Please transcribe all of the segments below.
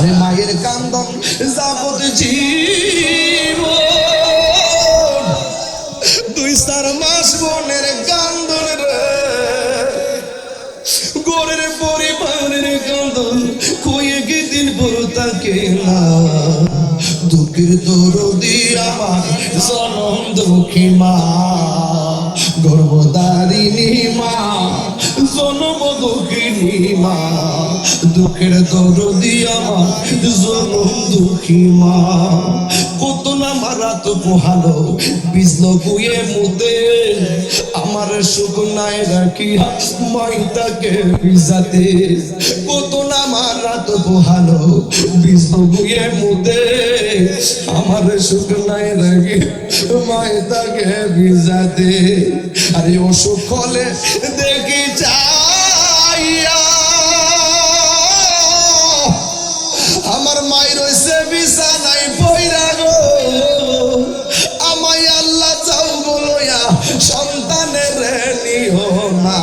আরে মায়ের কান্দন যাবত জীবন, 2-4 মাস বোনের কান্দন রে, গোরের পরিবারের কান্দন কয়ে দিন পর তাকে না। দুঃখের দরদি আমার জনম দুঃখী মা, গর্ভধারিণী মা, জনম দুঃখিনী মা, দুঃখের দরদি আমার জনম দুঃখী মা। কত না মারা তো পোহালো বিজল গুয়ে মুদে, আমার সুখ নাই রাখিয়া মাইটাকে ভিজাতে। কত না মারা তো পোহালো বিজল গুয়ে মুদে, আমার সুখ নাই রাখি মাইটাকে ভিজাতে। আরে অসুখ হলে দেখি চাইয়া আমার মায়ের রয়েছে বিছানায় পইরা গো, আমায় আল্লাহ চাও বলয়া সন্তানের নিও না।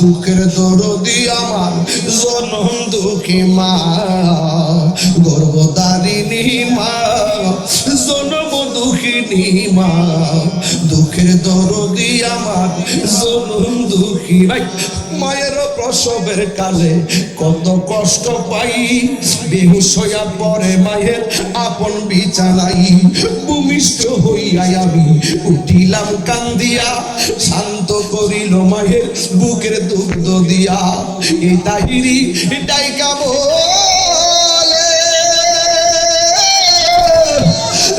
দুঃখের দরদি আমার জনম দুঃখী মা, গর্ভধারিণী মা, জনম দুঃখিনী মা, দুঃখের দরদি আমার জনম দুঃখী। ভাই মায়ের প্রসবের কালে কত কষ্ট পাই, বেহুশ হইয়া পড়ে মায়ের আপন বিছানায়। ভূমিষ্ঠ হইয়া আমি উঠিলাম কান্দিয়া, শান্ত করিল মায়ের বুকের দুগ্ধ দিয়া। এই তাহিরি এটাই বলে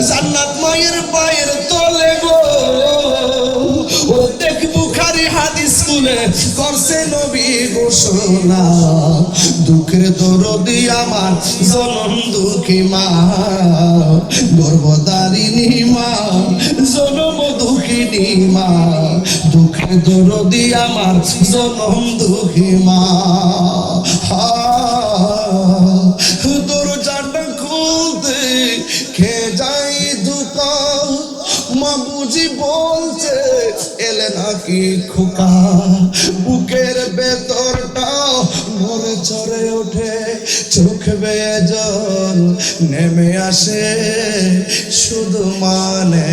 জান্নাত মায়ের পায়ের তলে গো। ও দেখ বুখারী হাদিস খুলে করছে নবী ঘোষণা, দুঃখের দরদি আমার জনম দুঃখী মা, গর্ভধারিণী মা, জনম দুঃখিনী মা, দুঃখের দরদি আমার জনম দুঃখী মা। দরজাটা খুলতে খে যাই দোকান, মা বুঝি বলছে এলে নাকি খোকা। বুকের ভেতরটা নড়ে চড়ে ওঠে, চোখ বেয়ে জল নেমে আসে। শুধু মানে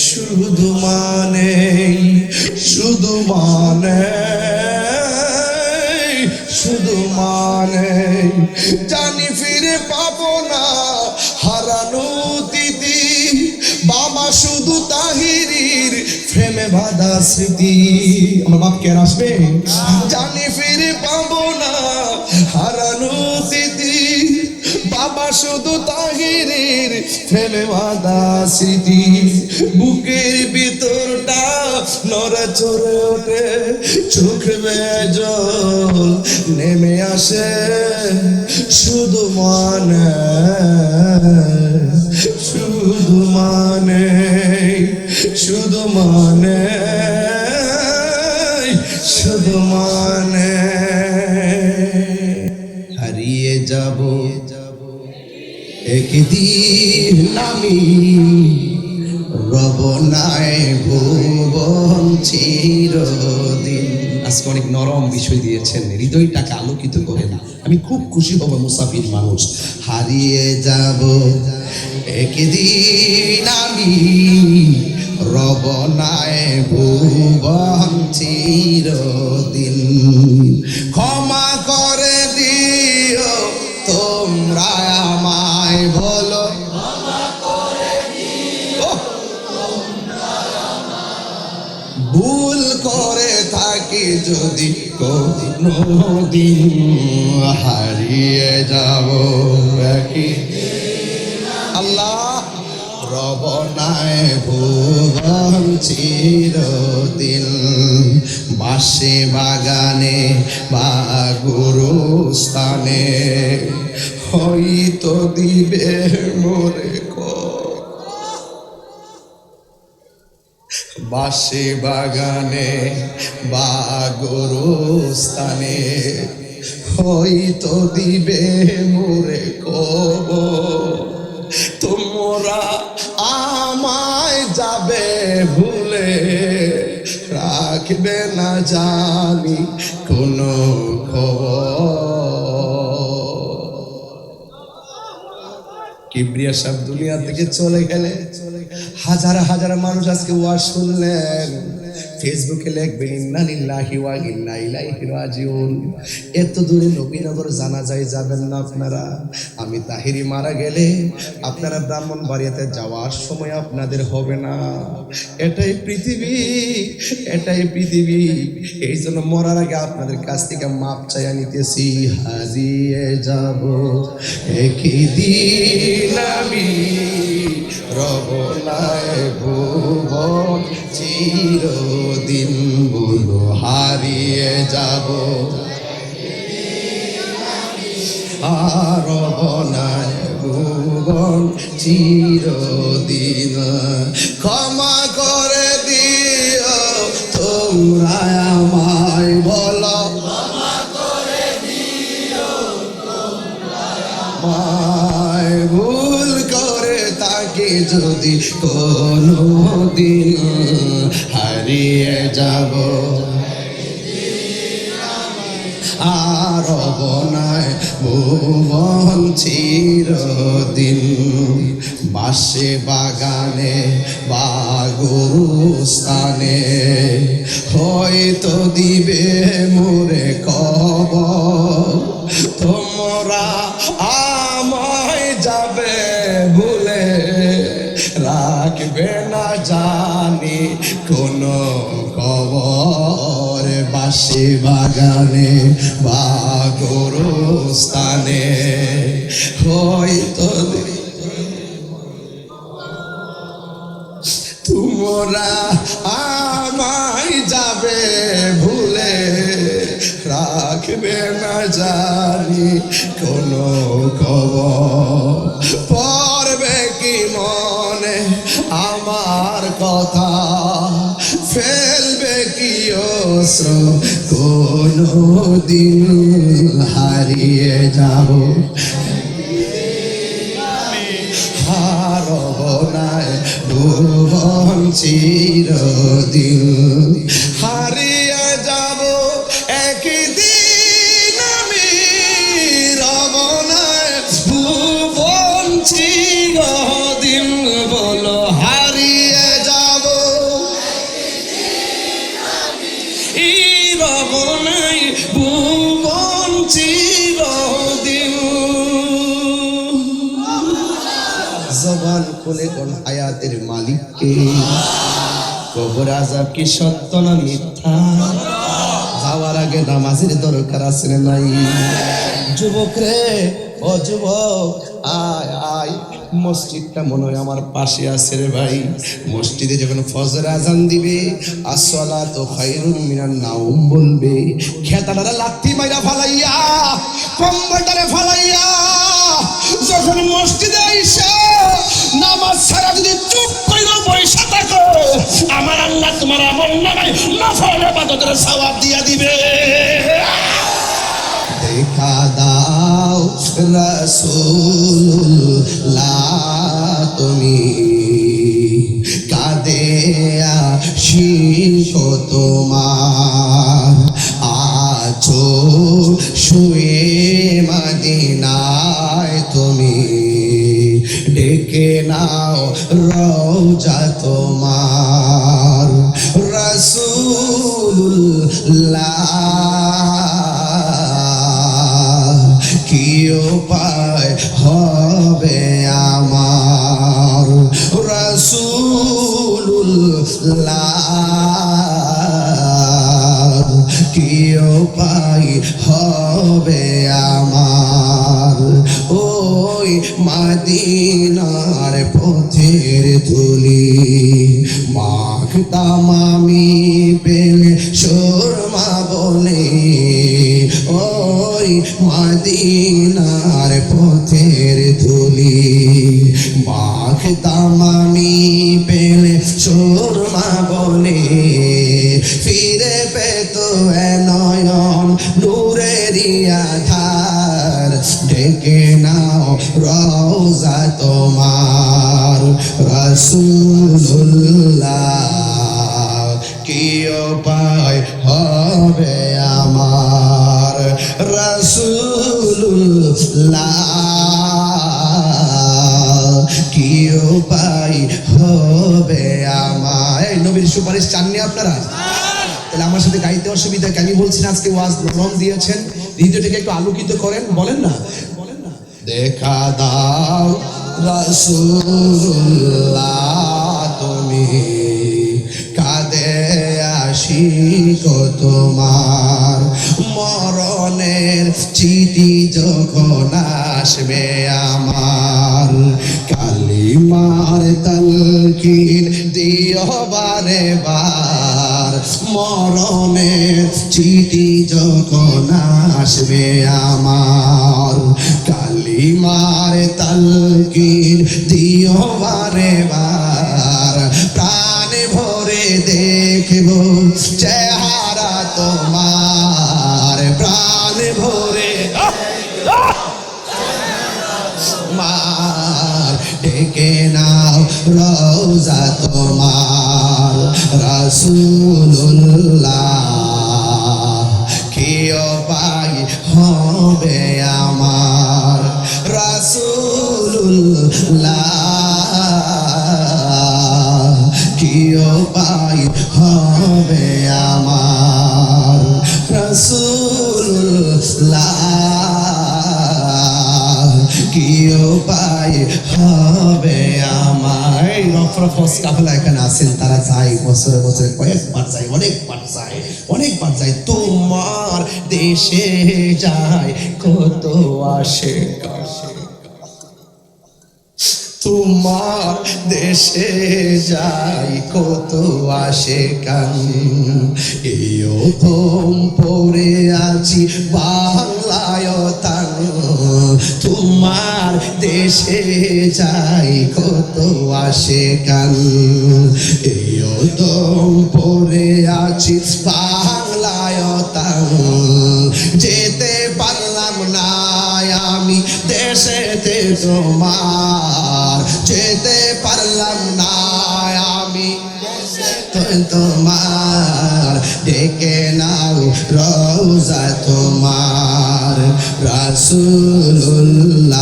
শুধু মানে শুধু মানে শুধু মানে জানি ফিরে পাবো না হারানো দিদি। বাবা শুধু তাহিরির প্রেমে বাঁধা স্মৃতি। আমার বাপ কে আসবে জানি ফিরে পাবো না হারানো দিদি। বাবা শুধু তাহিরির প্রেমে বাঁধা স্মৃতি। বুকের ভিতরটা নড়ে চড়ে ওঠে, চোখ বেয়ে জল নেমে আসে। শুধু মানে শুধু মানে শুধু মানে শুধু মানে হারিয়ে যাব একদিন আমি, রব নাই ভুবন চিরদিন। আজকে অনেক নরম বিষয় দিয়েছেন, হৃদয়টাকে আলোকিত করে না। আমি খুব খুশি হব, মুসাফির মানুষ। হারিয়ে যাব একদিন আমি, রব নাই ভুবন চিরদিন। ক্ষমা করে দিও তোমরা আমায়, বলো ভুল করে থাকি যদি কোনদিন। হারিয়ে যাব আল্লাহ, রব নাই ভুবন চিরদিন। বাসে বাগানে বা গুরুস্থানে হয়তো দিবে মোরে। বাসে বাগানে বা গোরস্থানে হয়তো দিবে মোরে কবর। তোমরা আমায় যাবে ভুলে, রাখবে না জানি কোনো খবর। কিবরিয়া সাহেব দুনিয়া থেকে চলে গেলে হাজার হাজার মানুষ আজকে ওয়াজ শুনলেন, ফেসবুকে লিখবেন ইন্না লিল্লাহি ওয়া ইন্না ইলাইহি রাজিউন। এত দূরে নবীনগর জানাজায় যাবেন না আপনারা। আমি তাহিরি মারা গেলে আপনারা ব্রাহ্মণবাড়িয়াতে যাওয়ার সময় আপনাদের হবে না। এটাই পৃথিবী, এটাই পৃথিবী। এই জন্য মরার আগে আপনাদের কাছ থেকে মাপ চাইয়া নিতেছি। হারিয়ে যাব একই দিন আমি, রব নাই ভুবন চিরদিন, বলো হারিয়ে যাব আর রব নাই ভুবন চিরদিন। ক্ষমা করে দিও তোমরা আমায়, বলো আমায় ভুল করে তাকে যদি কোনো দিন হারিয়ে যাব আর বনায় ভুবন চিরদিন। বাসে বাগানে বা গুরুস্থানে হয়তো দিবে মোরে কবর, তোমরা আমায় যাবে ভুলে, রাখবে না জানি কোনো খবর। বাসে বাগানে বা গোরস্থানে হয়তো তোমরা আমায় যাবে ভুলে, রাখবে না জানি কোনো খবর। পড়বে কি মনে আমার কথা, ফেলবে কি অশ্রু কোনো দিন হারিয়ে যাব হারব নাই ভুবন চিরদিন। হারিয়ে যাব একদিন আমি, রব নাই ভুবন চিরদিন, বলো হারিয়ে যাব রব নাই ভুবন চিরদিন। জবান খুলে কোন হায়াতের মালিককে, কবর আযাব কি সত্য না মিথ্যা, যাওয়ার আগে নামাজের দরকার আছে না নাই? যুবক রে, ও যুবক, আয় আয়, মসজিদটা মনে হয় আমার পাশে আছে রে ভাই। মসজিদে যখন ফজর আজান দিবে, আসসালাতু খায়রুম মিনান নাওম বলবে, খেতাটারে লাথি মাইরা ফালাইয়া, কম্বলটারে ফালাইয়া যখন মসজিদে আইসা নামাজ ছাড়া যদি চুপ কইরা বইসা থাকো, আমার আল্লাহ তোমার আমল নামায় নফল ইবাদতের সওয়াব দিয়া দিবে। দেখা দাও রাসূলুল্লাহ তুমি, কাঁদে আশিক তোমার, আছো শুয়ে মদিনায় তুমি, ডেকে নাও রওজা তোমার। রাসূলুল্লাহ কি উপায় হবে আমার, রাসূলুল্লাহ কি উপায় হবে আমার। ওই মদিনার পথের ধুলি মাখতাম আমি পেলে সুরমা বলে, ওই মদিনার পথের ধুলি মাখতাম আমি পেলে সুরমা বলে, ফিরে পেত নয়ন নূরেরই আধার, ডেকে নাও রওজা তোমার। রাসূলুল্লাহ কি উপায় হবে আমার, রাসূলুল্লাহ উপায় হবে আমার। এই নবীর সুপারিশ চাননি আপনারা? তাহলে আমার সাথে গাইতে অসুবিধা কি? আমি বলছি না আজকে ওয়াজ নরম দিয়েছেন, হৃদয়টাকে একটু আলোকিত করেন, বলেন না? দেখা দাও রাসূলুল্লাহ তুমি, কাঁদে আশিক তোমার, মরণের চিঠি যখন আসবে আমার, কালিমার তালকিন দিও বারে বার, মরণের চিঠি যখন আসবে আমার, কালিমার তালকিন দিও বারে বার, প্রাণ ভরে দেখব চেহারা তোমার, প্রাণ ভরে মার, ডেকে নাও রওজা তোমার রাসূলুল্লাহ, কি উপায় হবে আমার রাসূলুল্লাহ, কি উপায় হবে আমার রাসূলুল্লাহ, কি উপায় হবে আমার। রফরফস কাফেলা এখানে আছেন, তারা চাই বছরে বছরে কয়েকবার চাই, অনেকবার চাই, অনেকবার চাই, তোমার দেশে যায় কত আসে, তোমার দেশে যাই কত আসে কান, এও ঘুম পড়ে আছি বাংলায় তান, তোমার দেশে যাই কত আসে কান, এও দম পড়ে আছি বাংলায় তান, যেতে পারলাম না আমি দেশেতে তোমার, যেতে পারলাম না আমি তোমার, ডেকে নাও রওজা তোমার রাসূলুল্লাহ,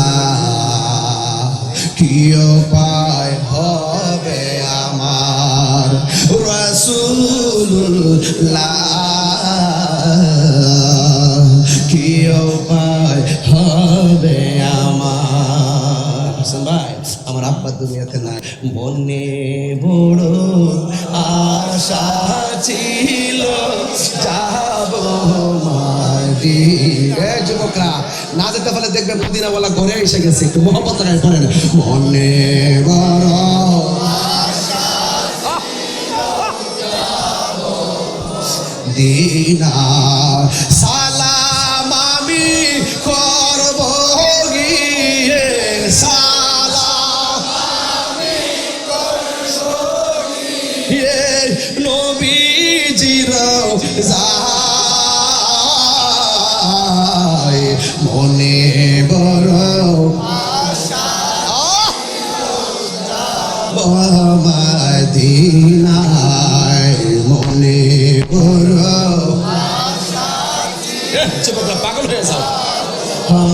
কি উপায় হবে আমার রাসূলুল্লাহ, কি উপায় হবে আমার। ভাই আমার আব্বা দুনিয়াতে নাই, মনে বড় আশা ছিল যাব মাদিনা। যুবকরা না যেতে পারলে দেখবে মদিনা বলা ঘরে এসে গেছে, একটু মহব্বত লাগাই পড়েন, মনে বড় দিনা, সালাম আমি করব গিয়ে, সালাম আমি করব গিয়ে নবীজির যায়, মনে বড় আশা মদিনায়, মনে বড় যুবকরা পাগল হয়ে যাও,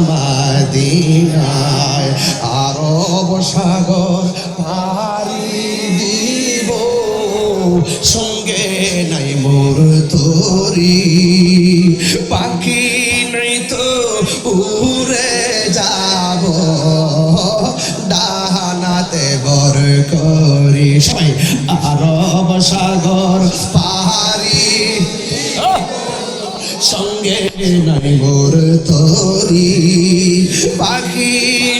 মদিনায় আরব সাগর পাড়ি দিব, সঙ্গে নাই মোর তরি, পাখি নাই তো উড়ে যাব, ডানাতে বর করি, সবাই আরব সাগর পাহাড়ি, সঙ্গে নাই মোর তরি, পাখি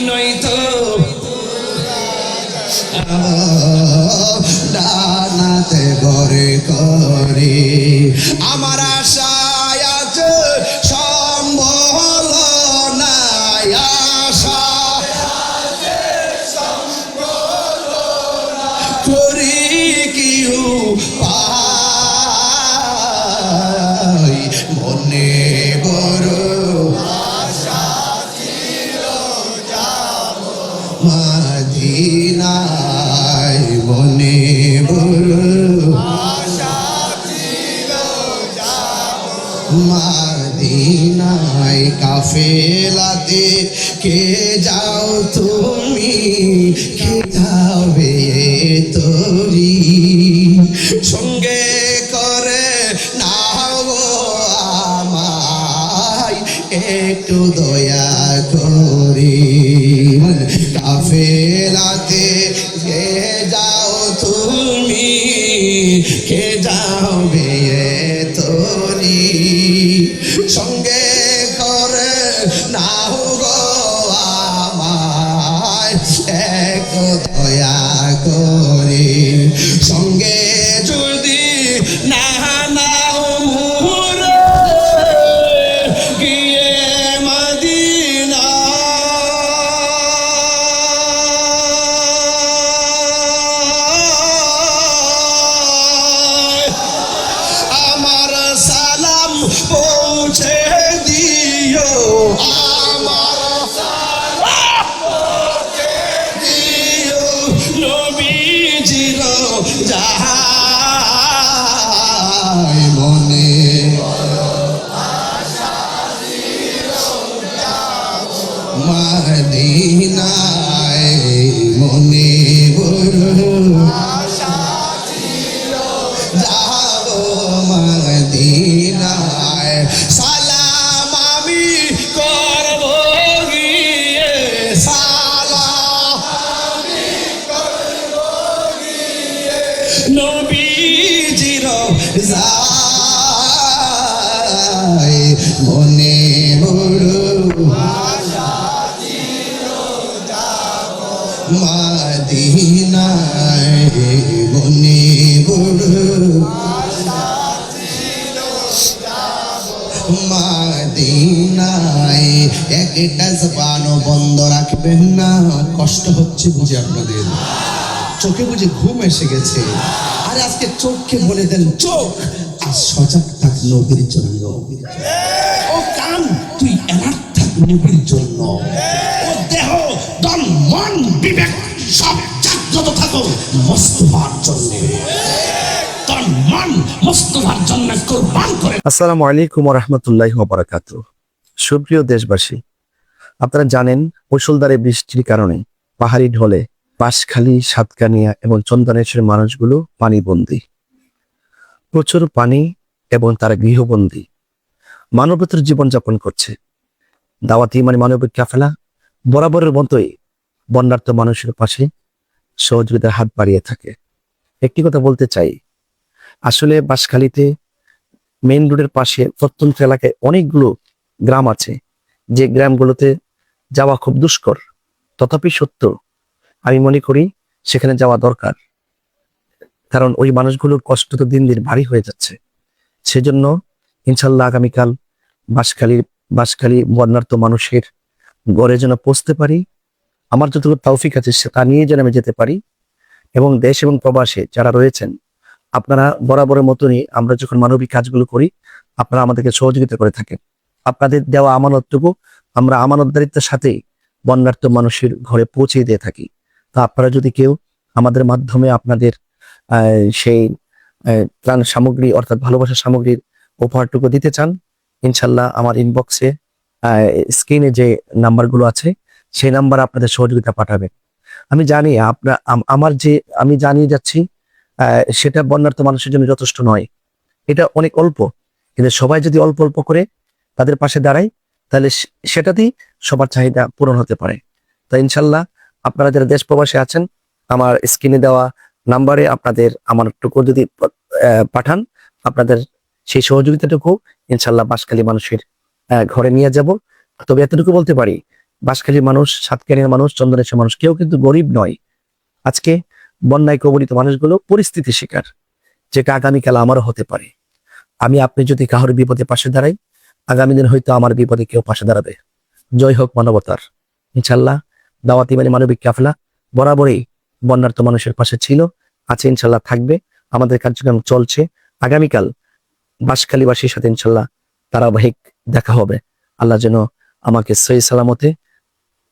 নই তো ডানাতে বর করি, আমার আশায় আজ সম্বল নাই, আশা করি কি পাই, মনে বড় আশা ছিল যাব মদিনায়, মনে বড় আশা ছিল যাব মদিনায়, কাফেলাতে কে যাও তুমি, কে যাবে তোরি সঙ্গে করে নাও গো আমায় একটু দয়া করি কাফেলাতে কে যাও তুমি কে যাবে তোরি সঙ্গে করে নাও গো আমায় একটু দয়া করি সঙ্গে যদি না নাও মুরে গিয়ে মদিনা আমার সালাম পৌঁছে দিও আমার সালাম পৌঁছে দিও নবীজির যাহাই মনে মদিনায় মনে যাব মদিনায় সালাম আমি করব গিয়ে সালাম আমি করব গিয়ে নবীজির যাই মনে বড় মদিনায় মনে বড় মদিনায় একটা জবানও বন্ধ রাখবেন না কষ্ট হচ্ছে বুঝে আপনাদের চোখে বুঝে ঘুম এসে গেছে আর আজকে চোখকে বলে দেন চোখ আজ সজাগ থাক নবীর জন্য ও কান তুই অ্যালার্ট থাক নবীর জন্য ও দেহ তন মন বিবেক সব জাগ্রত থাকো মুস্তাফার জন্য তন মন মুস্তাফার জন্য কুরবান করে। আসসালামু আলাইকুম ওয়া রাহমাতুল্লাহি ওয়া বারাকাতুহু। সুপ্রিয় দেশবাসী, আপনারা জানেন মুষলধারে বৃষ্টির কারণে পাহাড়ি ঢলে বাঁশখালী, সাতকানিয়া এবং চন্দনেশ্বরের মানুষগুলো পানিবন্দী। প্রচুর পানি এবং তারা গৃহবন্দী মানবতার জীবনযাপন করছে। দাওয়াতি মানবিক কাফেলা বরাবরের মতোই বন্যার্ত মানুষের পাশে সহযোগিতার হাত বাড়িয়ে থাকে। একটি কথা বলতে চাই, আসলে বাঁশখালীতে মেইন রোডের পাশে প্রত্যন্ত এলাকায় অনেকগুলো গ্রাম আছে যে গ্রামগুলোতে যাওয়া খুব দুষ্কর, তথাপি সত্য আমি মনে করি সেখানে যাওয়া দরকার, কারণ ওই মানুষগুলোর কষ্ট তো দিন দিন ভারী হয়ে যাচ্ছে। সেজন্য ইনশাল্লাহ আগামীকাল বাঁশখালী বন্যার্ত মানুষের ঘরে যেন পৌঁছতে পারি, আমার যতটুকু তৌফিক আছে তা নিয়ে যেন আমি যেতে পারি। এবং দেশ এবং প্রবাসে যারা রয়েছেন আপনারা বরাবরের মতনই আমরা যখন মানবিক কাজগুলো করি আপনারা আমাদেরকে সহযোগিতা করে থাকেন। আপনাদের দেওয়া আমানতটুকু আমরা আমানতদারিত্বের সাথেই বন্যার্ত মানুষের ঘরে পৌঁছে দিয়ে থাকি। তো আপনারা যদি কেউ আমাদের মাধ্যমে আপনাদের সেই ত্রাণ সামগ্রী অর্থাৎ ভালোবাসার সামগ্রীর উপহারটুকু দিতে চান, ইনশাল্লাহ আমার ইনবক্সে স্ক্রিনে যে নাম্বারগুলো আছে সেই নাম্বার আপনাদের সহযোগিতা পাঠাবেন। আমি জানি আমি জানিয়ে যাচ্ছি সেটা বন্যার্ত মানুষের জন্য যথেষ্ট নয়, এটা অনেক অল্প, কিন্তু সবাই যদি অল্প অল্প করে তাদের পাশে দাঁড়ায় তাহলে সেটাতেই সবার চাহিদা পূরণ হতে পারে। তো ইনশাল্লাহ আপনারা যারা দেশ প্রবাসে আছেন আমার স্ক্রিনে দেওয়া নাম্বারে আপনাদের আমারটুকু যদি পাঠান, আপনাদের সেই সহযোগিতাটুকু ইনশাল্লাহ বাঁশখালী মানুষের ঘরে নিয়ে যাব। তবে এতটুকু বলতে পারি, বাঁশখালীর মানুষ, সাতকানিয়ার মানুষ, চন্দনেশ্বরের মানুষ কেউ কিন্তু গরিব নয়। আজকে বন্যায় কবলিত মানুষগুলো পরিস্থিতি শিকার, যেটা আগামীকাল আমারও হতে পারে। আপনি যদি কারোর বিপদে পাশে দাঁড়াই, আগামী দিন হয়তো আমার বিপদে কেউ পাশে দাঁড়াবে। জয় হোক মানবতার। ইনশাল্লাহ দাওয়াতি মানবিক কাফেলা বরাবরই বন্যার্ত মানুষের পাশে ছিল, আছে, ইনশাল্লাহ থাকবে। আমাদের কার্যক্রম চলছে। আগামীকাল বাঁশখালীবাসীর সাথে ইনশাল্লাহ ধারাবাহিক দেখা হবে। আল্লাহ যেন আমাকে সহি সালামতে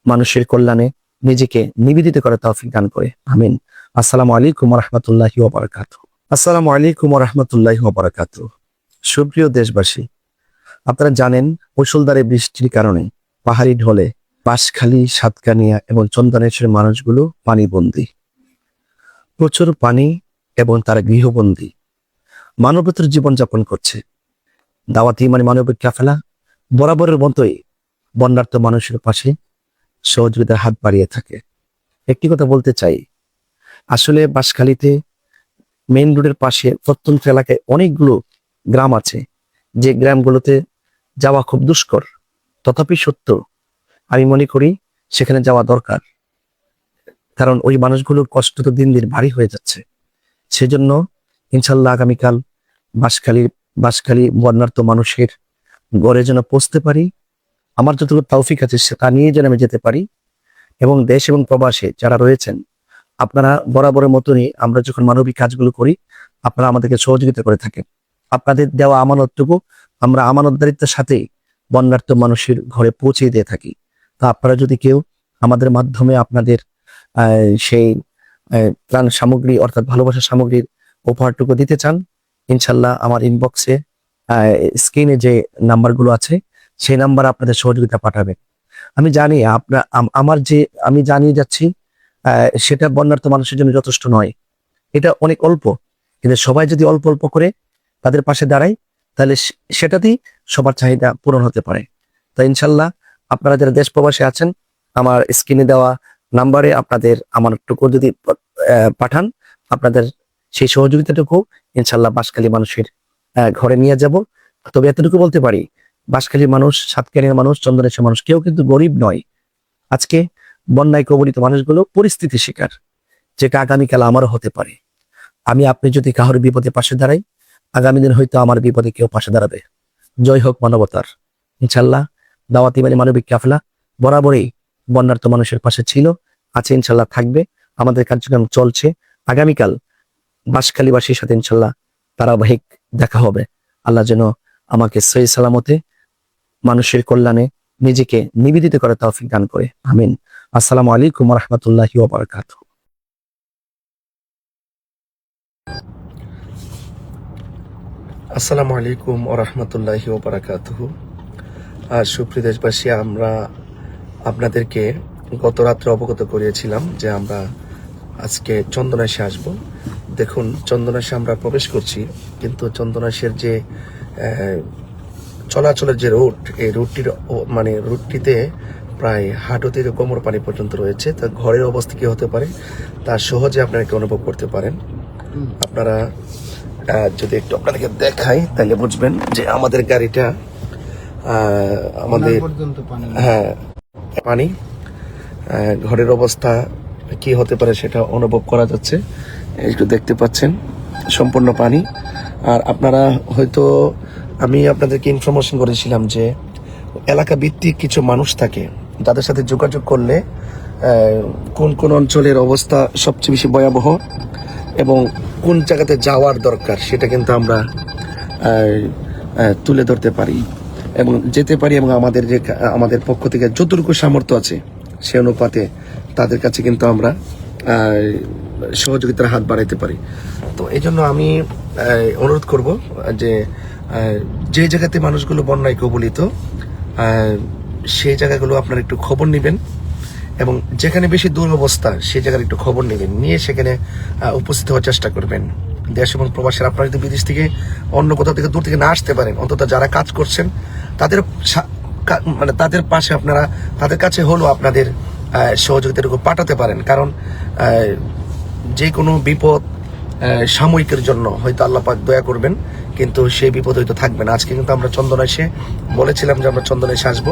মানুষের কল্যাণে নিজেকে নিবেদিত করে তৌফিক দান করে, আমিন। আসসালামু আলাইকুম ওয়া রাহমাতুল্লাহি ওয়া বারাকাতুহু। আসসালামু আলাইকুম ওয়া রাহমাতুল্লাহি ওয়া বারাকাতুহু। সুপ্রিয় দেশবাসী, আপনারা জানেন মুষলধারে বৃষ্টির কারণে পাহাড়ি ঢলে বাঁশখালী, সাতকানিয়া এবং চন্দনেশ্বরের মানুষগুলো পানিবন্দী প্রচুর পানি এবং তারা গৃহবন্দী মানবতার জীবনযাপন করছে। দাওয়াতি মানে মানবিক কাফেলা বরাবরের মতোই বন্যার্ত মানুষের পাশে সহযোগিতার হাত বাড়িয়ে থাকে। একটি কথা বলতে চাই, আসলে বাঁশখালীতে মেইন রোডের পাশে প্রত্যন্ত এলাকায় অনেকগুলো গ্রাম আছে যে গ্রামগুলোতে যাওয়া খুব দুষ্কর। তথাপি সত্য আমি মনে করি সেখানে যাওয়া দরকার, কারণ ওই মানুষগুলোর কষ্ট তো দিন দিন ভারী হয়ে যাচ্ছে। সেজন্য ইনশাল্লাহ আগামীকাল বাঁশখালী বন্যার্ত মানুষের ঘরে যেন পৌঁছতে পারি, আমার যতটুকু তৌফিক আছে তা নিয়ে যেন আমি যেতে পারি। এবং দেশ এবং প্রবাসে যারা রয়েছেন আপনারা বরাবরের মতনই আমরা যখন মানবিক কাজগুলো করি আপনারা আমাদেরকে সহযোগিতা করে থাকেন। আপনাদের দেওয়া আমানতটুকু আমরা আমানতদারিত্বের সাথেই বন্যার্ত মানুষের ঘরে পৌঁছে দিয়ে থাকি। তা আপনারা যদি কেউ আমাদের মাধ্যমে আপনাদের সেই ত্রাণ সামগ্রী অর্থাৎ ভালোবাসার সামগ্রীর উপহারটুকু দিতে চান, ইনশাল্লাহ আমার ইনবক্সে স্ক্রিনে যে নাম্বারগুলো আছে সেই নাম্বারে আপনাদের সহযোগিতা পাঠাবেন। আমি জানি আমি জানিয়ে যাচ্ছি সেটা বন্যার্ত মানুষের জন্য যথেষ্ট নয়, এটা অনেক অল্প, কিন্তু সবাই যদি অল্প অল্প করে তাদের পাশে দাঁড়ায় তাহলে সেটাতেই সবার চাহিদা পূরণ হতে পারে। তো ইনশাল্লাহ আপনারা যারা দেশ প্রবাসে আছেন আমার স্ক্রিনে দেওয়া নাম্বারে আপনাদের আমারটুকু যদি পাঠান, আপনাদের সেই সহযোগিতাটুকু ইনশাল্লাহ বাঁশখালী মানুষের ঘরে নিয়ে যাব। তবে এতটুকু বলতে পারি, বাঁশখালীর মানুষ, সাতকানিয়ার মানুষ, চন্দনেশ্বর মানুষ কেউ কিন্তু গরিব নয়। আজকে বন্যায় কবলিত মানুষগুলো পরিস্থিতি শিকার, যেটা আগামীকাল আমারও হতে পারে। আপনি যদি কারোর বিপদে পাশে দাঁড়াই, আগামী দিন হয়তো আমার বিপদে কেউ পাশে দাঁড়াবে। জয় হোক মানবতার। ইনশাল্লাহ দাওয়াতি মানে মানবিক কাফেলা বরাবরই বন্যার্ত মানুষের পাশে ছিল, আছে, ইনশাল্লাহ থাকবে। আমাদের কার্যক্রম চলছে। আগামীকাল বাঁশখালীবাসীর সাথে ইনশাল্লাহ ধারাবাহিক দেখা হবে। আল্লাহ যেন আমাকে সহি সালামতে মানুষের কল্যাণে নিজেকে নিবেদিত করে তৌফিক দান করে। আমিন। আসসালামু আলাইকুম ওয়া রাহমাতুল্লাহি ওয়া বারাকাতুহু। আসসালামু আলাইকুম ওয়া রাহমাতুল্লাহি ওয়া বারাকাতুহু। আর সুপ্রিয় দেশবাসী, আমরা আপনাদেরকে গত রাত্রে অবগত করিয়েছিলাম যে আমরা আজকে চন্দনাইশে আসব। দেখুন, চন্দনাইশে আমরা প্রবেশ করছি, কিন্তু চন্দনাইশের যে চলাচলের যে রুট, এই রুটটিতে প্রায় হাঁটু থেকে কোমর পানি পর্যন্ত রয়েছে। তা ঘরের অবস্থা কি হতে পারে তা সহজে আপনারা অনুভব করতে পারেন। আপনারা যদি একটু আপনাদেরকে দেখাই তাহলে বুঝবেন যে আমাদের গাড়িটা আমাদের পানি ঘরের অবস্থা কি হতে পারে সেটা অনুভব করা যাচ্ছে। একটু দেখতে পাচ্ছেন সম্পূর্ণ পানি। আর আপনারা হয়তো আমি আপনাদেরকে ইনফরমেশন করেছিলাম যে এলাকা ভিত্তিক কিছু মানুষ থাকে যাদের সাথে যোগাযোগ করলে কোন কোন অঞ্চলের অবস্থা সবচেয়ে বেশি ভয়াবহ এবং কোন জায়গাতে যাওয়ার দরকার সেটা কিন্তু আমরা তুলে ধরতে পারি এবং যেতে পারি, এবং আমাদের পক্ষ থেকে যতটুকু সামর্থ্য আছে সে অনুপাতে তাদের কাছে কিন্তু আমরা সহযোগিতার হাত বাড়াইতে পারি। তো এই জন্য আমি অনুরোধ করব যে যে জায়গাতে মানুষগুলো বন্যায় কবলিত সেই জায়গাগুলো আপনারা একটু খবর নেবেন, এবং যেখানে বেশি দুরবস্থা সেই জায়গার একটু খবর নেবেন, নিয়ে সেখানে উপস্থিত হওয়ার চেষ্টা করবেন। দেশ এবং প্রবাসের আপনারা যদি বিদেশ থেকে অন্য কোথাও থেকে দূর থেকে না আসতে পারেন, অন্তত যারা কাজ করছেন তাদের পাশে আপনারা তাদের কাছে হলো আপনাদের সহযোগিতাটুকু পাঠাতে পারেন। কারণ যে কোনো বিপদ সাময়িকের জন্য হয়তো আল্লাহ পাক দয়া করবেন, কিন্তু সেই বিপদ হয়তো থাকবে না। আজকে কিন্তু আমরা চন্দনাইশে বলেছিলাম যে আমরা চন্দনাইশে আসবো,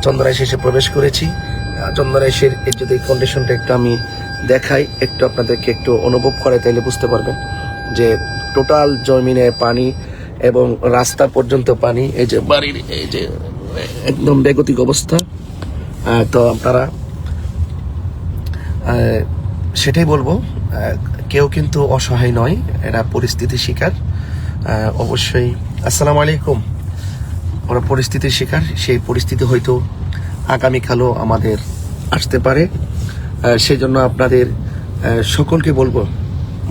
চন্দনাইশে এসে প্রবেশ করেছি। চন্দনাইশের এই যদি কন্ডিশনটা একটু আমি দেখাই, একটু আপনাদেরকে একটু অনুভব করে তাইলে বুঝতে পারবেন যে টোটাল জমিনে পানি এবং রাস্তা পর্যন্ত পানি, এই যে বাড়ির এই যে একদম বেগতিক অবস্থা। তো আপনারা সেটাই বলবো, কেউ কিন্তু অসহায় নয়, এরা পরিস্থিতির শিকার। অবশ্যই আসসালামু আলাইকুম। ওরা পরিস্থিতির শিকার, সেই পরিস্থিতি হয়তো আগামীকালও আমাদের আসতে পারে। সেই জন্য আপনাদের সকলকে বলবো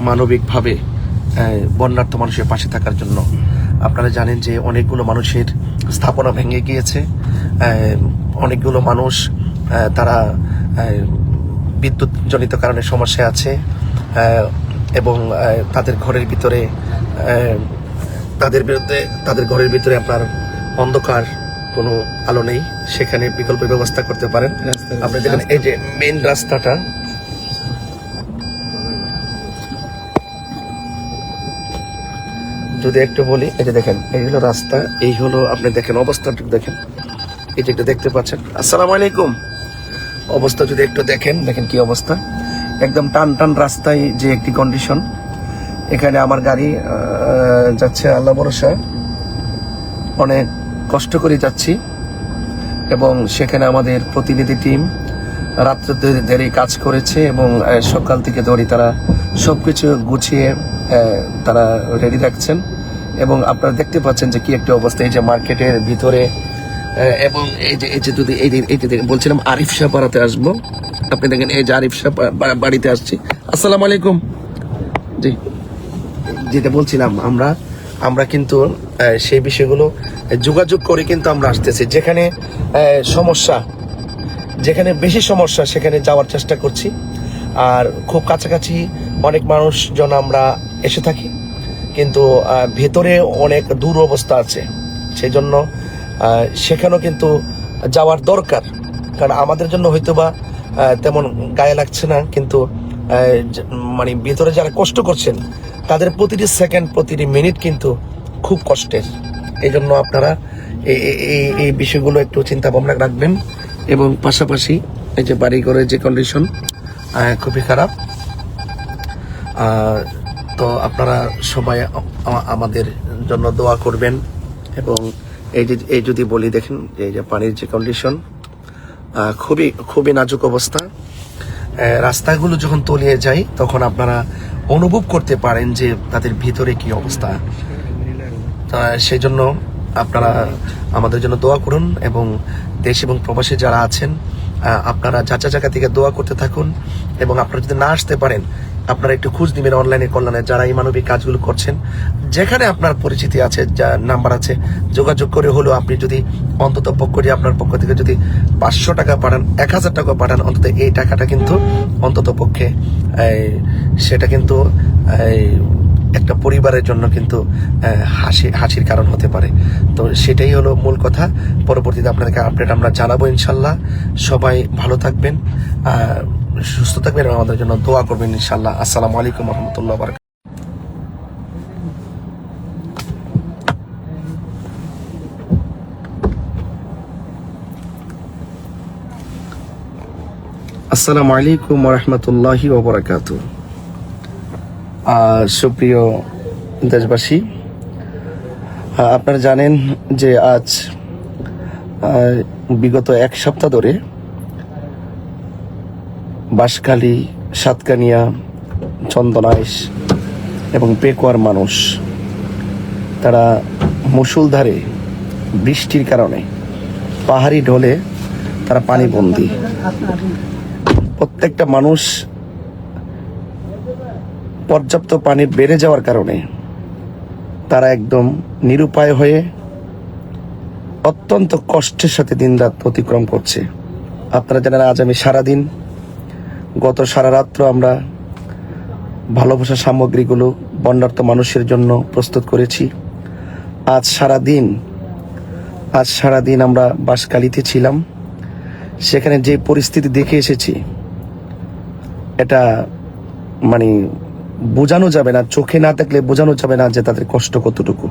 মানবিকভাবে বন্যার্থ মানুষের পাশে থাকার জন্য। আপনারা জানেন যে অনেকগুলো মানুষের স্থাপনা ভেঙে গিয়েছে, অনেকগুলো মানুষ তারা বিদ্যুৎ জনিত কারণে সমস্যা আছে, এবং তাদের ঘরের ভিতরে তাদের ঘরের ভিতরে আপনার অন্ধকার কোনো আলো নেই, সেখানে বিকল্প ব্যবস্থা করতে পারেন। আপনি দেখেন এই যে মেইন রাস্তাটা, যদি একটু বলি, এই যে দেখেন এই হলো রাস্তা, এই হলো আপনি দেখেন অবস্থাটা দেখেন, এই যে একটু দেখতে পাচ্ছেন। আসসালামু আলাইকুম। অবস্থা যদি একটু দেখেন, দেখেন কি অবস্থা, একদম টান টান রাস্তায় যে একটি কন্ডিশন। এখানে আমার গাড়ি যাচ্ছে আল্লাহ ভরসা, অনেক কষ্ট করে যাচ্ছি, এবং সেখানে আমাদের প্রতিনিধি টিম রাত্রে দেরি কাজ করেছে এবং সকাল থেকে ধরে তারা সবকিছু গুছিয়ে তারা রেডি রাখছেন। এবং আপনারা দেখতে পাচ্ছেন যে কি একটা অবস্থা, এই যে মার্কেটের ভিতরে, এবং এই যে যদি এই যে বলছিলাম আরিফ শাহ পাড়াতে আসবো, আপনি দেখেন এই যে আরিফ শাহ বাড়িতে আসছি। আসসালামু আলাইকুম। জি, যেটা বলছিলাম, আমরা কিন্তু সেই বিষয়গুলো যোগাযোগ করে কিন্তু আমরা আসতেছি, যেখানে সমস্যা, যেখানে বেশি সমস্যা সেখানে যাওয়ার চেষ্টা করছি। আর খুব কাছাকাছি অনেক মানুষজন আমরা এসে থাকি, কিন্তু ভেতরে অনেক দূর অবস্থা আছে, সেই জন্য সেখানেও কিন্তু যাওয়ার দরকার। কারণ আমাদের জন্য হয়তোবা তেমন গায়ে লাগছে না, কিন্তু মানে ভেতরে যারা কষ্ট করছেন তাদের প্রতিটি সেকেন্ড, প্রতিটি মিনিট কিন্তু খুব কষ্টের। এই জন্য আপনারা এই বিষয়গুলো একটু চিন্তা ভাবনা রাখবেন। এবং পাশাপাশি এই যে বাড়িঘরের যে কন্ডিশন খুবই খারাপ, তো আপনারা সবাই আমাদের জন্য দোয়া করবেন। এবং এই যদি বলি, দেখেন এই যে পানির যে কন্ডিশন, খুবই নাজুক অবস্থা। রাস্তাগুলো যখন তলিয়ে যায় তখন আপনারা অনুভব করতে পারেন যে তাদের ভিতরে কি অবস্থা। সেই জন্য আপনারা আমাদের জন্য দোয়া করুন, এবং দেশ এবং প্রবাসী যারা আছেন আপনারা যাচা জায়গা থেকে দোয়া করতে থাকুন। এবং আপনারা যদি না আসতে পারেন, আপনারা একটু খোঁজ দিবেন অনলাইনে কল্যাণে যারা এই মানবিক কাজগুলো করছেন, যেখানে আপনার পরিচিতি আছে, যা নাম্বার আছে, যোগাযোগ করে হলেও আপনি যদি অন্তত পক্ষ দিয়ে আপনার পক্ষ থেকে যদি 500 টাকা পাঠান, 1000 টাকা পাঠান, অন্তত এই টাকাটা কিন্তু অন্তত পক্ষে সেটা কিন্তু একটা পরিবারের জন্য কিন্তু হাসির কারণ হতে পারে। তো সেটাই হলো মূল কথা। পরবর্তীতে আপনাদেরকে আপডেট আমরা জানাবো ইনশাল্লাহ। সবাই ভালো থাকবেন, সুস্থ থাকবেন এবং আমাদের জন্য দোয়া করবেন ইনশাল্লাহ। আসসালামু আলাইকুম রহমতুল্লাহ বারাকাতুহু। আসসালামু আলাইকুম রহমতুল্লাহি ওয়া বারাকাতুহু। সুপ্রিয় দেশবাসী, আপনারা জানেন যে আজ বিগত এক সপ্তাহ ধরে বাঁশখালী, সাতকানিয়া, চন্দনাইশ এবং পেকুয়ার মানুষ তারা মুষলধারে বৃষ্টির কারণে পাহাড়ি ঢলে তারা পানিবন্দী। প্রত্যেকটা মানুষ পর্যাপ্ত পানি বেড়ে যাওয়ার কারণে তারা একদম নিরুপায় হয়ে অত্যন্ত কষ্টের সাথে দিনরাত অতিক্রম করছে। আপনারা জানেন আজ আমি সারাদিন, গত সারা রাত্র আমরা ভালোবাসা সামগ্রীগুলো বন্যার্ত মানুষের জন্য প্রস্তুত করেছি। আজ সারাদিন আমরা বাঁশখালীতে ছিলাম। সেখানে যে পরিস্থিতি দেখে এসেছি, এটা মানে বোঝানো যাবে না, চোখে না দেখলে বোঝানো যাবে না যে তাদের কষ্ট কতটুকু।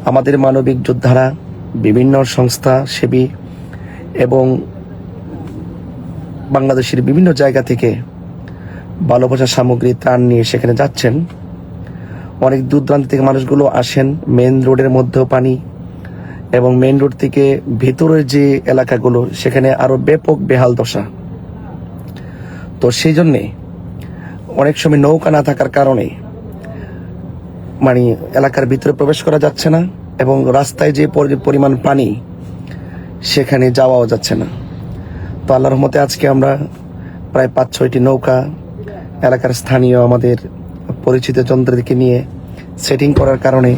আমাদের মানবিক যোদ্ধারা, বিভিন্ন সংস্থা সেবী এবং বাংলাদেশের বিভিন্ন জায়গা থেকে ভালোবাসা সামগ্রী, ত্রাণ নিয়ে সেখানে যাচ্ছেন। অনেক দূর দূরান্ত থেকে মানুষগুলো আসেন। মেন রোডের মধ্যেও পানি, এবং মেন রোড থেকে ভেতরের যে এলাকাগুলো সেখানে আরো ব্যাপক বেহাল দশা। তো সেই জন্যে অনেক সময় নৌকা না থাকার কারণে মানে এলাকার ভিতরে প্রবেশ করা যাচ্ছে না, এবং রাস্তায় যে পরিমাণ পানি সেখানে যাওয়াও যাচ্ছে না। তো আল্লাহর রহমতে আজকে আমরা প্রায় 5-6টি নৌকা এলাকার স্থানীয় আমাদের পরিচিত যন্ত্রকে নিয়ে সেটিং করার কারণে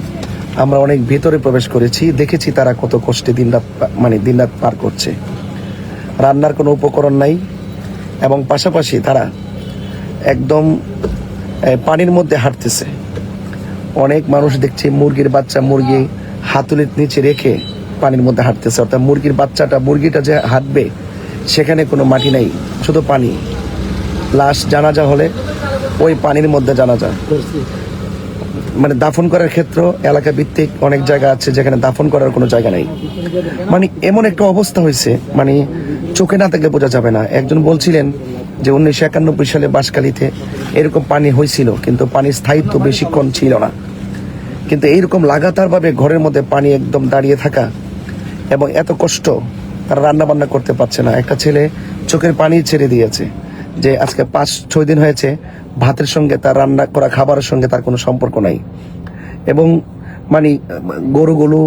আমরা অনেক ভেতরে প্রবেশ করেছি। দেখেছি তারা কত কষ্টে দিনরাত পার করছে। রান্নার কোনো উপকরণ নাই, এবং পাশাপাশি তারা একদম পানির মধ্যে হাঁটতেছে। অনেক মানুষ দেখছি মুরগির বাচ্চা মুরগি হাতুলের নিচে রেখে পানির মধ্যে হাঁটতেছে, অর্থাৎ মুরগিটা যে হাঁটবে সেখানে কোনো মাটি নাই, শুধু পানি। লাশ জানাজা হলে ওই পানির মধ্যে জানাজা, মানে দাফন করার ক্ষেত্র এলাকা ভিত্তিক অনেক জায়গা আছে যেখানে দাফন করার কোনো জায়গা নেই। মানে এমন একটা অবস্থা হয়েছে, মানে চোখে না থাকলে বোঝা যাবে না। একজন বলছিলেন যে 1991 সালে বাঁশখালীতে এরকম পানি হয়েছিল, কিন্তু পানির স্থায়িত্ব বেশিক্ষণ ছিল না। কিন্তু এইরকম লাগাতারভাবে ঘরের মধ্যে পানি একদম দাঁড়িয়ে থাকা এবং এত কষ্ট, তারা রান্না বান্না করতে পারছে না। একটা ছেলে চোখের পানি ছেড়ে দিয়েছে যে আজকে 5-6 দিন হয়েছে ভাতের সঙ্গে, তার রান্না করা খাবারের সঙ্গে তার কোনো সম্পর্ক নাই। এবং মানে গরুগুলো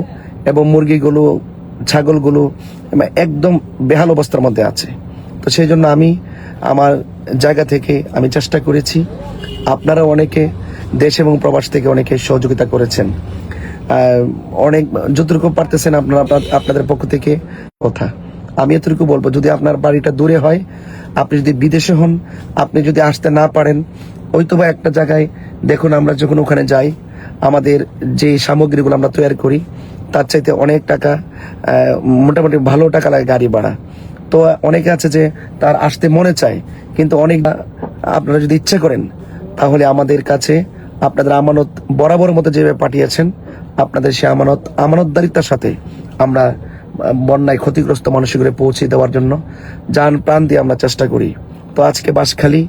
এবং মুরগিগুলো, ছাগলগুলো একদম বেহাল অবস্থার মধ্যে আছে। তো সেই জন্য আমি আমার জায়গা থেকে আমি চেষ্টা করেছি, আপনারা অনেকে দেশ এবং প্রবাস থেকে অনেকে সহযোগিতা করেছেন, অনেক যতটুকু পারতেছেন আপনারা আপনাদের পক্ষ থেকে কথা। আমি এতটুকু বলবো, যদি আপনার বাড়িটা দূরে হয়, আপনি যদি বিদেশে হন, আপনি যদি আসতে না পারেন, হয়তোবা একটা জায়গায় দেখুন, আমরা যখন ওখানে যাই আমাদের যে সামগ্রীগুলো আমরা তৈরি করি তার চাইতে অনেক টাকা, মোটামুটি ভালো টাকা লাগে গাড়ি ভাড়া। তো অনেকে আছে যে তার আসতে মনে চায়, কিন্তু অনেক, আপনারা যদি ইচ্ছে করেন তাহলে আমাদের কাছে আপনাদের আমানত বরাবর মতো যেভাবে পাঠিয়েছেন, আপনাদের সে আমানতদারিতার সাথে আমরা বন্যায় ক্ষতিগ্রস্ত মানুষগুলো পৌঁছে দেওয়ার জন্য জান প্রাণ দিয়ে আমরা চেষ্টা করি। তো আজকে বাঁশখালী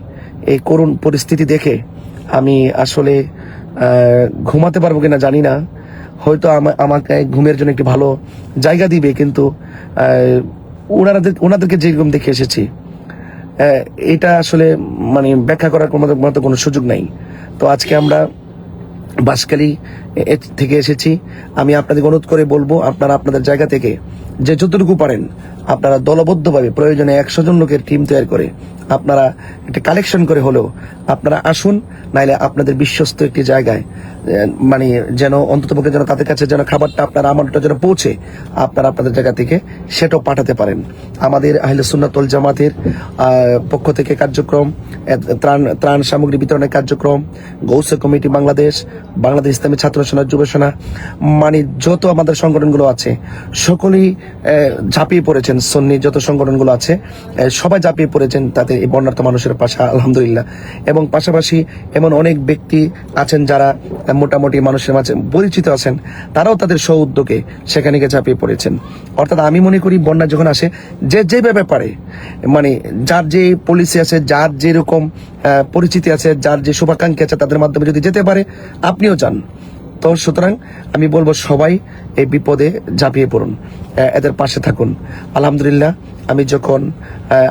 এই করুণ পরিস্থিতি দেখে আমি আসলে ঘুমাতে পারবো কিনা জানি না। হয়তো আমাকে ঘুমের জন্য একটি ভালো জায়গা দিবে, কিন্তু ওনাদেরকে যেরকম দেখে এসেছি, এটা আসলে মানে ব্যাখ্যা করার মতো কোনো সুযোগ নাই। তো আজকে আমরা বাঁশখালী থেকে এসেছি। আমি আপনাদের অনুরোধ করে বলবো, আপনারা আপনাদের জায়গা থেকে যে যতটুকু পারেন আপনারা দলবদ্ধভাবে, প্রয়োজনে 100 জন লোকের টিম তৈরি করে আপনারা একটা কালেকশন করে হলেও আপনারা আসুন, নাইলে আপনাদের বিশ্বস্ত একটি জায়গায়, মানে যেন অন্ততপক্ষে যেন তাদের কাছে যেন খাবারটা আপনার আমানতটা যেন পৌঁছে, আপনারা আপনাদের জায়গা থেকে সেটাও পাঠাতে পারেন। আমাদের আহলে সুন্নাত ওয়াল জামাতের পক্ষ থেকে কার্যক্রম, ত্রাণ সামগ্রী বিতরণের কার্যক্রম, গৌসে কমিটি বাংলাদেশ, বাংলাদেশ ইসলামী ছাত্র সেনা, যুব সেনা, মানে যত আমাদের সংগঠনগুলো আছে সকলেই ঝাঁপিয়ে পড়েছেন। সুন্নি যত সংগঠনগুলো আছে সবাই ঝাঁপিয়ে পড়েছেন তাদের এই বন্যার্ত মানুষের পাশে, আলহামদুলিল্লাহ। এবং পাশাপাশি এমন অনেক ব্যক্তি আছেন যারা মোটামুটি মানুষের মাঝে পরিচিত আছেন, তারাও তাদের স্ব উদ্যোগে সেখানে গিয়ে ঝাঁপিয়ে পড়েছেন। অর্থাৎ আমি মনে করি বন্যা যখন আসে, যে যেভাবে পারে, মানে যার যে পলিসি আছে, যার যেরকম পরিচিতি আছে, যার যে শুভাকাঙ্ক্ষী আছে, তাদের মাধ্যমে যদি যেতে পারে, আপনিও যান। তো সুতরাং আমি বলবো সবাই এই বিপদে ঝাঁপিয়ে পড়ুন, এদের পাশে থাকুন। আলহামদুলিল্লাহ,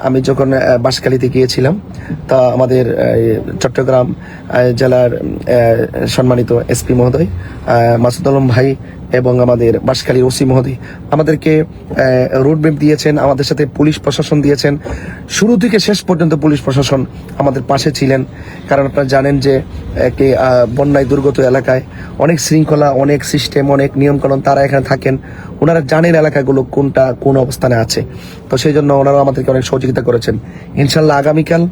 আমি যখন বাঁশখালীতে গিয়েছিলাম, তা আমাদের চট্টগ্রাম জেলার সম্মানিত এসপি মহোদয় মাসুদ আলম ভাই এবং আমাদের বাঁশখালীর ওসি মহোদয় আমাদেরকে রোড ম্যাপ দিয়েছেন, আমাদের সাথে পুলিশ প্রশাসন দিয়েছেন। শুরু থেকে শেষ পর্যন্ত পুলিশ প্রশাসন আমাদের পাশে ছিলেন, কারণ আপনারা জানেন যে একটি বন্যায় দুর্গত এলাকায় অনেক শৃঙ্খলা, অনেক সিস্টেম, অনেক নিয়মকানুন, তারা এখানে থাকেন, ওনারা জানেন এলাকাগুলো কোনটা কোন অবস্থানে আছে। তো সেই জন্য ওনারা আমাদেরকে অনেক সহযোগিতা করেছেন। ইনশাল্লাহ আগামীকাল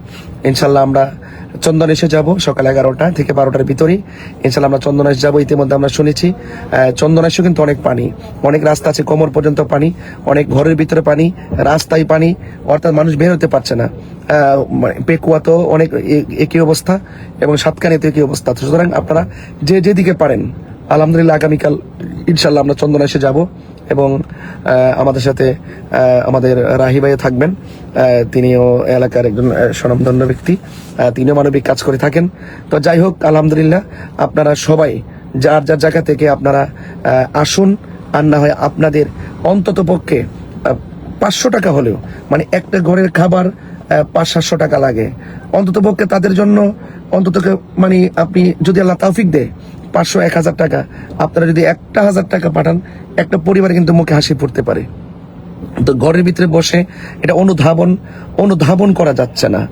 ইনশাল্লাহ আমরা চন্দন এসে যাব, সকাল 11টা থেকে 12টার ভিতরেই ইনশাল্লাহ আমরা চন্দন এসে যাবো। ইতিমধ্যে আমরা শুনেছি চন্দন এসে কিন্তু অনেক পানি, অনেক রাস্তা আছে কোমর পর্যন্ত পানি, অনেক ঘরের ভিতরে পানি, রাস্তায় পানি, অর্থাৎ মানুষ বের হতে পারছে না। পেকুয়া তো অনেক একই অবস্থা এবং সাতকানিতে একই অবস্থা। সুতরাং আপনারা যেদিকে পারেন, আলহামদুলিল্লাহ আগামীকাল ইনশাল্লাহ আমরা চন্দন এসে যাব এবং আমাদের সাথে আমাদের রাহি ভাই থাকবেন। তিনিও এলাকার একজন স্বনামধন্য ব্যক্তি, তিনিও মানবিক কাজ করে থাকেন। তো যাই হোক, আলহামদুলিল্লাহ আপনারা সবাই যার যার জায়গা থেকে আপনারা আসুন, আর না হয় আপনাদের অন্তত পক্ষে 500 টাকা হলেও, মানে একটা ঘরের খাবার 500-700 টাকা লাগে অন্তত পক্ষে তাদের জন্য, অন্তত মানে আপনি যদি আল্লাহ তৌফিক দেয় 500-1000 টাকা, আপনারা যদি 1000 টাকা পাঠান, একটা পরিবারে কিন্তু মুখে হাসি ফুটতে পারে। তো ঘরের ভিতরে বসে এটা অনুধাবন করা যাচ্ছে না।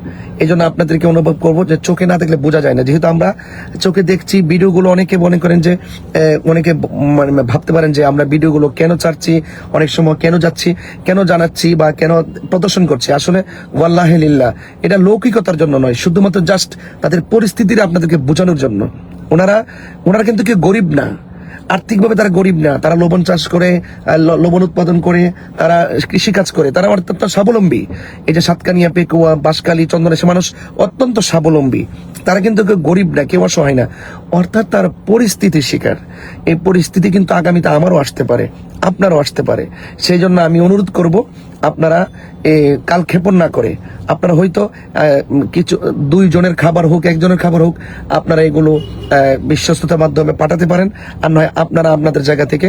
এই জন্য আপনাদেরকে অনুভব করবো যে চোখে না দেখলে বোঝা যায় না। যেহেতু আমরা চোখে দেখছি ভিডিওগুলো, অনেকে মনে করেন যে অনেকে মানে ভাবতে পারেন যে আমরা ভিডিওগুলো কেন ছাড়ছি, অনেক সময় কেন যাচ্ছি, কেন জানাচ্ছি বা কেন প্রদর্শন করছি। আসলে ওয়াল্লাহি লিল্লাহ এটা লৌকিকতার জন্য নয়, শুধুমাত্র জাস্ট তাদের পরিস্থিতির আপনাদেরকে বোঝানোর জন্য। ওনারা কিন্তু কেউ গরিব না, আর্থিকভাবে তারা গরিব না, তারা লবণ চাষ করে, লবণ উৎপাদন করে, তারা কৃষিকাজ করে, তারা অত্যন্ত স্বাবলম্বী। এই যে সাতকানিয়া, পেকুয়া, বাঁশখালী, চন্দনেশ্বর মানুষ অত্যন্ত স্বাবলম্বী, তারা কিন্তু কেউ গরিব না, কেউ অসহায় না। অর্থাৎ তার পরিস্থিতির শিকার। এই পরিস্থিতি কিন্তু আগামীতে আমারও আসতে পারে, আপনারও আসতে পারে। সেই জন্য আমি অনুরোধ করব আপনারা কালক্ষেপণ না করে, আপনারা হয়তো কিছু 2 জনের খাবার হোক, 1 জনের খাবার হোক, আপনারা এগুলো বিশ্বস্ততার মাধ্যমে পাঠাতে পারেন, আর নয় আপনারা আপনাদের জায়গা থেকে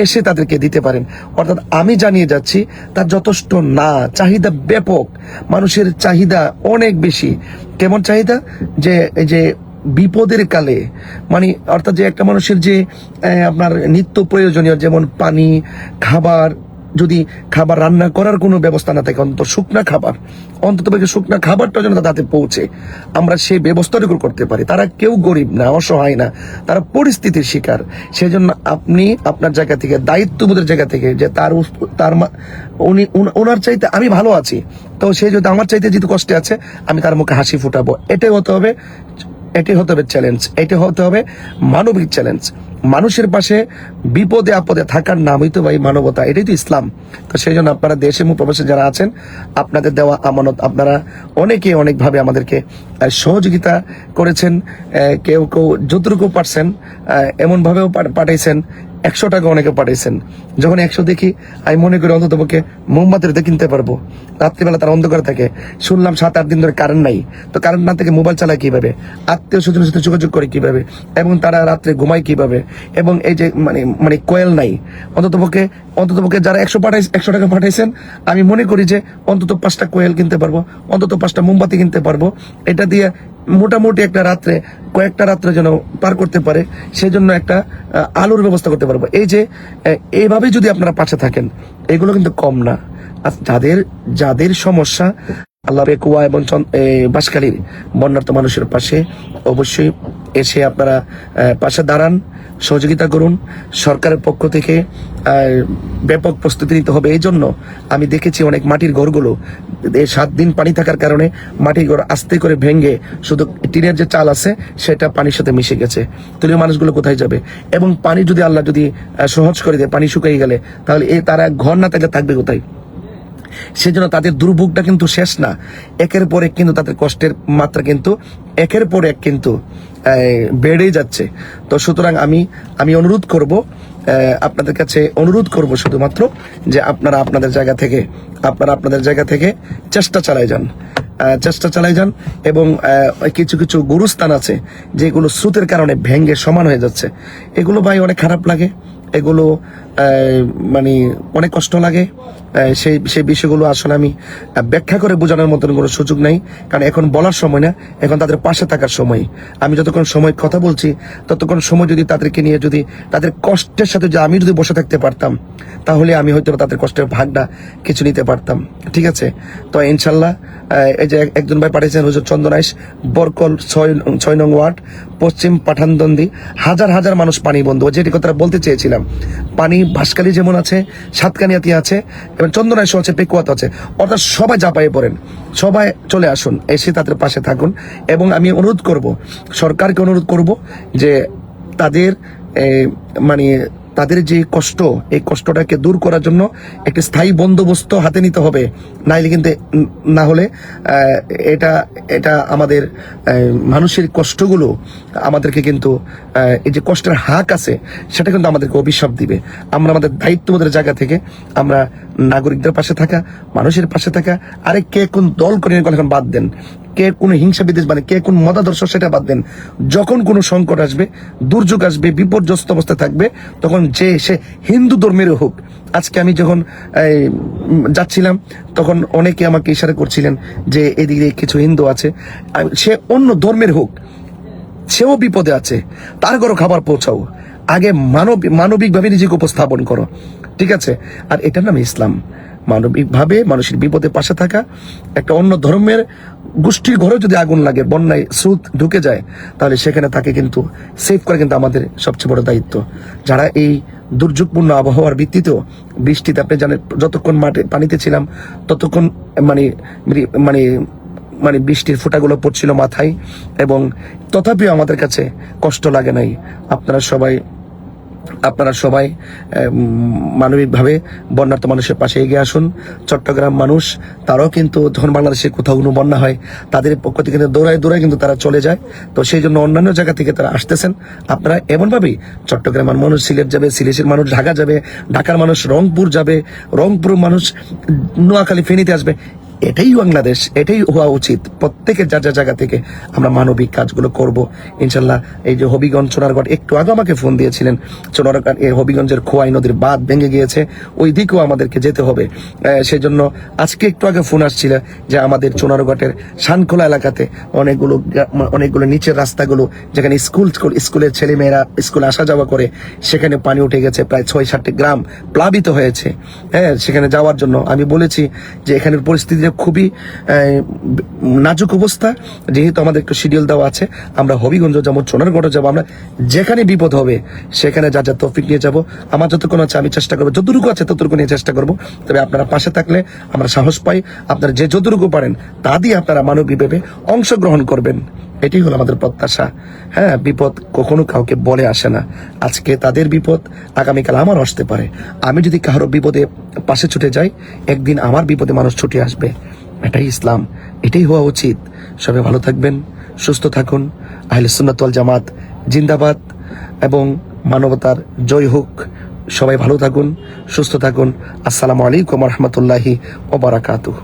এসে তাদেরকে দিতে পারেন। অর্থাৎ আমি জানিয়ে যাচ্ছি তার যথেষ্ট না, চাহিদা ব্যাপক, মানুষের চাহিদা অনেক বেশি। কেমন চাহিদা? যে এই যে বিপদের কালে, মানে অর্থাৎ যে একটা মানুষের যে আপনার নিত্য প্রয়োজনীয় যেমন পানি, খাবার, যদি খাবার রান্না করার কোনো ব্যবস্থা না থাকে, অন্তত শুকনা খাবারটা যেন তাদের পৌঁছে, আমরা সেই ব্যবস্থাটুকু করতে পারি। তারা কেউ গরিব না, অসহায় না, তারা পরিস্থিতির শিকার। সেই জন্য আপনি আপনার জায়গা থেকে, দায়িত্ববোধের জায়গা থেকে, যে ওনার চাইতে আমি ভালো আছি, তো সে যদি আমার চাইতে যেহেতু কষ্টে আছে, আমি তার মুখে হাসি ফুটাবো। এটাই হতে হবে চ্যালেঞ্জ, এটি হতে হবে মানবিক চ্যালেঞ্জ। মানুষের পাশে বিপদে আপদে থাকার নামই তো ভাই মানবতা, এটাই তো ইসলাম। তো সেই জন্য আপনারা দেশে এবং প্রবাসে যারা আছেন, আপনাদের দেওয়া আমানত, আপনারা অনেকভাবে আমাদেরকে সহযোগিতা করেছেন। কেউ যতটুকু পারছেন এমনভাবেও পাঠাইছেন, 100 টাকা অনেকে পাঠাইছেন। যখন 100 দেখি, আমি মনে করি অন্তত পক্ষে মোমবাতিতে কিনতে পারবো। রাত্রিবেলা তার অন্ধকার থাকে, শুনলাম 7-8 দিন ধরে কারেন্ট নাই, তো কারেন্ট না থেকে মোবাইল চালায় কিভাবে, আত্মীয় স্বজনের সাথে যোগাযোগ করে কিভাবে, এবং তারা রাত্রে ঘুমায় কিভাবে, এবং এই যে মানে কোয়েল নাই। অন্তত পক্ষে যারা 100 টাকা পাঠাইছেন, আমি মনে করি যে অন্তত 5টা কোয়েল কিনতে পারবো, অন্তত 5টা মোমবাতি কিনতে পারবো। এটা দিয়ে মোটামুটি কয়েকটা রাত্রে যেন পার করতে পারে, সেই জন্য একটা আলোর ব্যবস্থা করতে পারবো। এই যে এইভাবে যদি আপনারা পাশে থাকেন, এগুলো কিন্তু কম না। আর যাদের সমস্যা, আল্লাহ পেকুয়া এবং বাঁশখালীর বন্যার্ত মানুষের পাশে অবশ্যই এসে আপনারা পাশে দাঁড়ান, সহযোগিতা করুন। সরকারের পক্ষ থেকে ব্যাপক প্রস্তুতি নিতে হবে। এই জন্য আমি দেখেছি অনেক মাটির ঘরগুলো 7 দিন পানি থাকার কারণে মাটির ঘর আস্তে করে ভেঙে শুধু টিনের যে চাল আছে সেটা পানির সাথে মিশে গেছে। তাহলে মানুষগুলো কোথায় যাবে? এবং পানি যদি আল্লাহ যদি সহজ করে দেয়, পানি শুকিয়ে গেলে, তাহলে তারা ঘর না থাকলে থাকবে কোথায়? সেজন্য তাদের দুর্ভোগটা কিন্তু শেষ না, একের পর এক কিন্তু তাদের কষ্টের মাত্রা কিন্তু একের পর এক কিন্তু বেড়েই যাচ্ছে। তো সুতরাং আমি অনুরোধ করব, আপনাদের কাছে অনুরোধ করব শুধুমাত্র যে আপনারা আপনাদের জায়গা থেকে চেষ্টা চালাই যান। এবং কিছু গুরুস্থান আছে যেগুলো স্রোতের কারণে ভেঙে সমান হয়ে যাচ্ছে। এগুলো ভাই অনেক খারাপ লাগে, এগুলো মানে অনেক কষ্ট লাগে। সেই বিষয়গুলো আসলে আমি ব্যাখ্যা করে বোঝানোর মতন কোনো সুযোগ নাই, কারণ এখন বলার সময় না, এখন তাদের পাশে থাকার সময়। আমি যতক্ষণ সময় কথা বলছি, ততক্ষণ সময় যদি তাদেরকে নিয়ে যদি তাদের কষ্টের সাথে আমি যদি বসে থাকতে পারতাম, তাহলে আমি হয়তো তাদের কষ্টের ভাগটা কিছু নিতে পারতাম। ঠিক আছে? তো ইনশাল্লাহ এই যে একজন ভাই পাঠিয়েছেন, হুজুর চন্দনাইশ, বরকল 6 নং ওয়ার্ড, পশ্চিম পাঠানদন্দি, হাজার মানুষ পানি বন্ধু। যেটি কথা বলতে চেয়েছিলাম, পানি বাঁশখালী যেমন আছে, সাতকানিয়াতে আছে, এবং চন্দনাইশ আছে, পেকুয়াতে আছে। অর্থাৎ সবাই ঝাঁপায়ে পড়েন, সবাই চলে আসুন, এসে তাদের পাশে থাকুন। এবং আমি অনুরোধ করব, সরকারকে অনুরোধ করব যে তাদের যে কষ্ট, এই কষ্টটাকে দূর করার জন্য একটি স্থায়ী বন্দোবস্ত হাতে নিতে হবে। না হলে এটা আমাদের মানুষের কষ্টগুলো আমাদেরকে কিন্তু এই যে কষ্টের হাক আছে সেটা কিন্তু আমাদেরকে অভিশাপ দিবে। আমরা আমাদের দায়িত্ববোধের জায়গা থেকে আমরা নাগরিকদের পাশে থাকা, মানুষের পাশে থাকা, আরে কে কোন দল করে এখন বাদ দেন, কে কোন হিংসা বিদ্বেষ, মানে কে কোন মতাদর্শ সেটা বাদ দেন। যখন কোনো সংকট আসবে, দুর্যোগ আসবে, বিপর্যস্ত অবস্থা থাকবে, তখন সে হিন্দু ধর্মের হোক। আজকে আমি যখন যাচ্ছিলাম, তখন অনেকে আমাকে ইশারা করছিলেন যে এদিকে কিছু হিন্দু আছে, সে অন্য ধর্মের হোক, সেও বিপদে আছে, তার ঘরে খাবার পৌঁছাও। আগে মানবিকভাবে নিজেকে উপস্থাপন করো, ঠিক আছে? আর এটার নাম ইসলাম। মানবিকভাবে মানুষের বিপদে পাশে থাকা। একটা অন্য ধর্মের গোষ্ঠীর ঘরে যদি আগুন লাগে, বন্যায় স্রোত ঢুকে যায়, তাহলে সেখানে তাকে কিন্তু সেভ করা কিন্তু আমাদের সবচেয়ে বড় দায়িত্ব। যারা এই দুর্যোগপূর্ণ আবহাওয়ার ভিত্তিতেও, বৃষ্টিতে, আপনি জানেন যতক্ষণ মাঠে পানিতে ছিলাম ততক্ষণ মানে মানে মানে বৃষ্টির ফোঁটাগুলো পড়ছিল মাথায়, এবং তথাপিও আমাদের কাছে কষ্ট লাগে নাই। আপনারা সবাই মানবিকভাবে বন্যার্ত মানুষের পাশে এগিয়ে আসুন। চট্টগ্রাম মানুষ, তারাও কিন্তু যখন বাংলাদেশের কোথাও কোনো বন্যা হয়, তাদের পক্ষ থেকে কিন্তু দৌড়ায় কিন্তু তারা চলে যায়। তো সেই জন্য অন্যান্য জায়গা থেকে তারা আসতেছেন। আপনারা এমনভাবেই, চট্টগ্রামের মানুষ সিলেট যাবে, সিলেটের মানুষ ঢাকা যাবে, ঢাকার মানুষ রংপুর যাবে, রংপুর মানুষ নোয়াখালী, ফেনীতে আসবে। এটাই বাংলাদেশ, এটাই হওয়া উচিত। প্রত্যেকের যা যা জায়গা থেকে আমরা মানবিক কাজগুলো করব ইনশাল্লাহ। এই যে হবিগঞ্জ, সোনারগড়, একটু আগে আমাকে ফোন দিয়েছিলেন, সোনারগড় এই হবিগঞ্জের খোয়াই নদীর বাঁধ ভেঙে গিয়েছে, ওই দিকেও আমাদেরকে যেতে হবে। সেই জন্য আজকে একটু আগে ফোন আসছিল যে আমাদের সোনারগড়ের শানখোলা এলাকাতে অনেকগুলো নিচের রাস্তাগুলো, যেখানে স্কুলের ছেলেমেয়েরা স্কুলে আসা যাওয়া করে, সেখানে পানি উঠে গেছে। প্রায় 6-7টি গ্রাম প্লাবিত হয়েছে। হ্যাঁ, সেখানে যাওয়ার জন্য আমি বলেছি যে এখানের পরিস্থিতি খুবই নাজুক অবস্থা। যেহেতু আমাদের একটু শিডিউল দেওয়া আছে, আমরা হবিগঞ্জ যাবো, সোনারগড় যাবো, আমরা যেখানে বিপদ হবে সেখানে যা যা তৌফিক নিয়ে যাবো। আমার যতক্ষণ আছে আমি চেষ্টা করবো, যতটুকু আছে ততটুকু নিয়ে চেষ্টা করবো। তবে আপনারা পাশে থাকলে আমরা সাহস পাই। আপনারা যে যতটুকু পারেন তা দিয়ে আপনারা মানবিকভাবে অংশগ্রহণ করবেন, এটাই হলো আমাদের প্রত্যাশা। হ্যাঁ, বিপদ কখনো কাউকে বলে আসে না। আজকে তাদের বিপদ, আগামীকাল আমার আসতে পারে। আমি যদি কারো বিপদে পাশে ছুটে যাই, একদিন আমার বিপদে মানুষ ছুটে আসবে। এটাই ইসলাম, এটাই হওয়া উচিত। সবাই ভালো থাকবেন, সুস্থ থাকুন। আহলে সুন্নাত ওয়াল জামাত জিন্দাবাদ, এবং মানবতার জয় হোক। সবাই ভালো থাকুন, সুস্থ থাকুন। আসসালামু আলাইকুম ওয়া রাহমাতুল্লাহি ওয়া বারাকাতুহু।